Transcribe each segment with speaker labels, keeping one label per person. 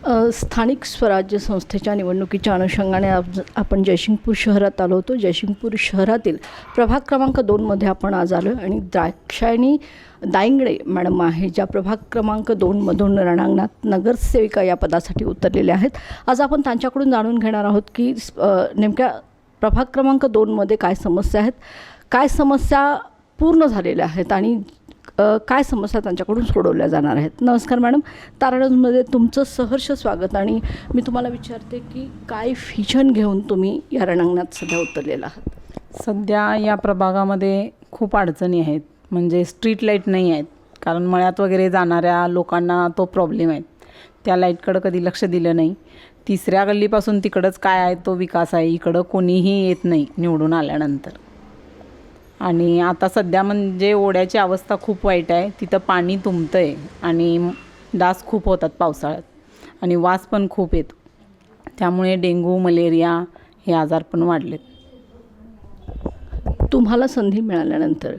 Speaker 1: स्थानिक स्वराज्य संस्थेच्या निवडणुकीच्या अनुषंगाने आपण जयसिंगपूर शहरात आलो होतो. जयसिंगपूर शहरातील प्रभाग क्रमांक 2मध्ये आपण आज आलो आहे आणि द्राक्षायणी दायंगडे मॅडम आहे, ज्या प्रभाग क्रमांक 2मधून रणांगणात नगरसेविका या पदासाठी उतरलेल्या आहेत. आज आपण त्यांच्याकडून जाणून घेणार आहोत की नेमक्या प्रभाग क्रमांक 2मध्ये काय समस्या आहेत, काय समस्या पूर्ण झालेल्या आहेत आणि काय समस्या त्यांच्याकडून सोडवल्या जाणार आहेत. नमस्कार मॅडम, तारांगणमध्ये तुमचं सहर्ष स्वागत. आणि मी तुम्हाला विचारते की काय व्हिजन घेऊन तुम्ही या रणांगणात सध्या उतरलेला आहात?
Speaker 2: सध्या या प्रभागामध्ये खूप अडचणी आहेत. म्हणजे स्ट्रीट लाईट नाही आहेत, कारण मळ्यात वगैरे जाणाऱ्या लोकांना तो प्रॉब्लेम आहे. त्या लाईटकडं कधी लक्ष दिलं नाही. तिसऱ्या गल्लीपासून तिकडंच काय आहे तो विकास आहे, इकडं कोणीही येत नाही निवडून आल्यानंतर. आणि आता सध्या म्हणजे ओढ्याची अवस्था खूप वाईट आहे. तिथं पाणी तुंबतं आहे आणि डास खूप होतात पावसाळ्यात आणि वास पण खूप येतो. त्यामुळे डेंग्यू, मलेरिया हे आजार पण वाढलेत.
Speaker 1: तुम्हाला संधी मिळाल्यानंतर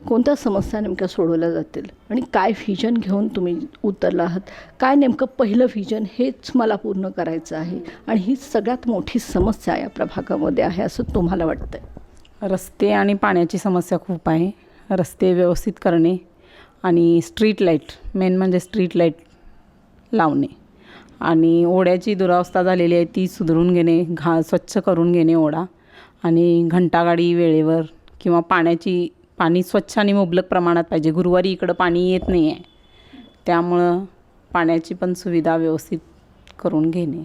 Speaker 1: कोणत्या समस्या नेमक्या सोडवल्या जातील आणि काय व्हिजन घेऊन तुम्ही उतरला आहात? काय नेमकं पहिलं व्हिजन हेच मला पूर्ण करायचं आहे आणि ही सगळ्यात मोठी समस्या या प्रभागामध्ये आहे असं तुम्हाला वाटतंय?
Speaker 2: रस्ते आणि पाण्याची समस्या खूप आहे. रस्ते व्यवस्थित करणे आणि स्ट्रीट लाईट, मेन म्हणजे स्ट्रीट लाईट लावणे आणि ओढ्याची दुरावस्था झालेली आहे ती सुधारून घेणे, स्वच्छ करून घेणे ओढा. आणि घंटागाडी वेळेवर किंवा पाणी स्वच्छ आणि मुबलक प्रमाणात पाहिजे. गुरुवारी इकडं पाणी येत नाही आहे, त्यामुळं पाण्याची पण सुविधा व्यवस्थित करून घेणे.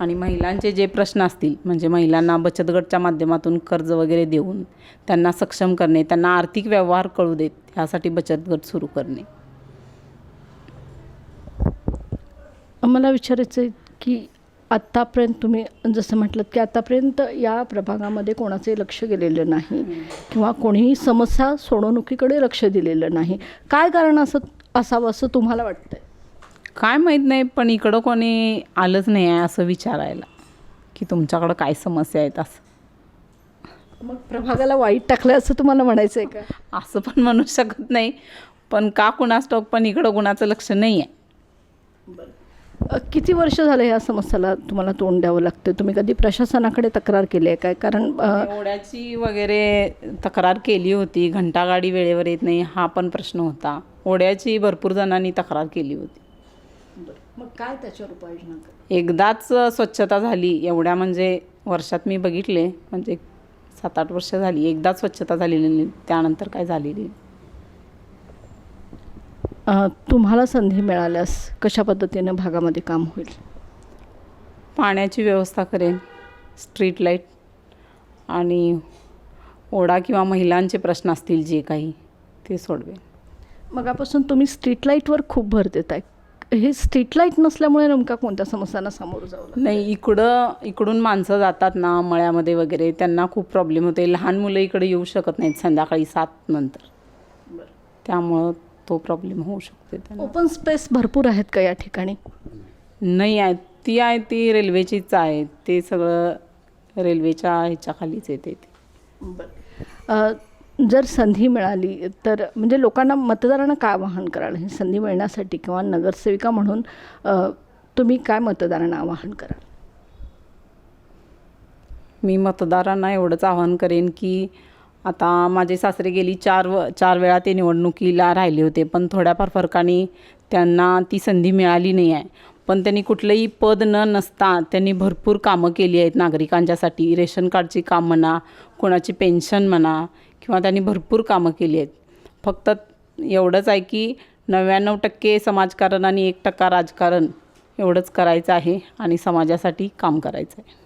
Speaker 2: आणि महिलांचे जे प्रश्न असतील, म्हणजे महिलांना बचत गटच्या माध्यमातून कर्ज वगैरे देऊन त्यांना सक्षम करणे, त्यांना आर्थिक व्यवहार कळू देत, ह्यासाठी बचत गट सुरू करणे.
Speaker 1: मला विचारायचं आहे की आत्तापर्यंत तुम्ही जसं म्हटलं की आत्तापर्यंत या प्रभागामध्ये कोणाचे लक्ष गेलेलं नाही किंवा कोणीही समस्या सोडवणुकीकडे लक्ष दिलेलं नाही. काय कारण असावं असं तुम्हाला वाटतंय?
Speaker 2: काय माहीत नाही, पण इकडं कोणी आलंच नाही आहे असं विचारायला की तुमच्याकडं काय समस्या आहेत असं.
Speaker 1: मग प्रभागाला वाईट टाकलं असं तुम्हाला म्हणायचं आहे का?
Speaker 2: असं पण म्हणू शकत नाही, पण का कुणास ठाऊक, पण इकडं कुणाचं लक्ष नाही आहे.
Speaker 1: किती वर्ष झालं ह्या समस्याला तुम्हाला तोंड द्यावं लागतं? तुम्ही कधी प्रशासनाकडे तक्रार केली आहे काय? कारण
Speaker 2: ओढ्याची वगैरे तक्रार केली होती. घंटागाडी वेळेवर येत नाही हा पण प्रश्न होता. ओढ्याची भरपूर जणांनी तक्रार केली होती.
Speaker 1: मग काय त्याच्यावर उपाययोजना?
Speaker 2: एकदाच स्वच्छता झाली एवढ्या म्हणजे वर्षात मी बघितले, म्हणजे 7-8 वर्ष झाली एकदाच स्वच्छता झालेली नाही, त्यानंतर काय झालेली.
Speaker 1: तुम्हाला संधी मिळाल्यास कशा पद्धतीनं भागामध्ये काम होईल?
Speaker 2: पाण्याची व्यवस्था करेन, स्ट्रीट लाईट आणि ओढा किंवा महिलांचे प्रश्न असतील जे काही ते सोडवेन.
Speaker 1: मगापासून तुम्ही स्ट्रीट लाईटवर खूप भर देत आहे. हे स्ट्रीट लाईट नसल्यामुळे नेमका कोणत्या समस्यांना सामोरं जावं?
Speaker 2: नाही, इकडून माणसं जातात ना मळ्यामध्ये वगैरे, त्यांना खूप प्रॉब्लेम होते. लहान मुलं इकडे येऊ शकत नाहीत संध्याकाळी 7 नंतर, त्यामुळं तो प्रॉब्लेम होऊ शकते.
Speaker 1: ओपन स्पेस भरपूर आहेत का या ठिकाणी?
Speaker 2: नाही आहेत. ती रेल्वेचीच आहे. ते सगळं रेल्वेच्या ह्याच्याखालीच येते ते.
Speaker 1: जर संधी मिळाली तर म्हणजे लोकांना, मतदारांना काय आवाहन कराल ही संधी मिळण्यासाठी किंवा नगरसेविका म्हणून तुम्ही काय मतदारांना आवाहन कराल?
Speaker 2: मी मतदारांना एवढंच आवाहन करेन की आता माझे सासरे गेली 4 वेळा ते निवडणुकीला राहिले होते, पण थोड्याफार फरकाने त्यांना ती संधी मिळाली नाही आहे. पण त्यांनी कुठलंही पद नसता त्यांनी भरपूर कामं केली आहेत नागरिकांच्यासाठी. रेशन कार्डची काम म्हणा, कोणाची पेन्शन म्हणा, किंवा त्यांनी भरपूर कामं केली आहेत. फक्त एवढंच आहे की 99% समाजकारण आणि 1% राजकारण एवढंच करायचं आहे आणि समाजासाठी काम करायचं आहे.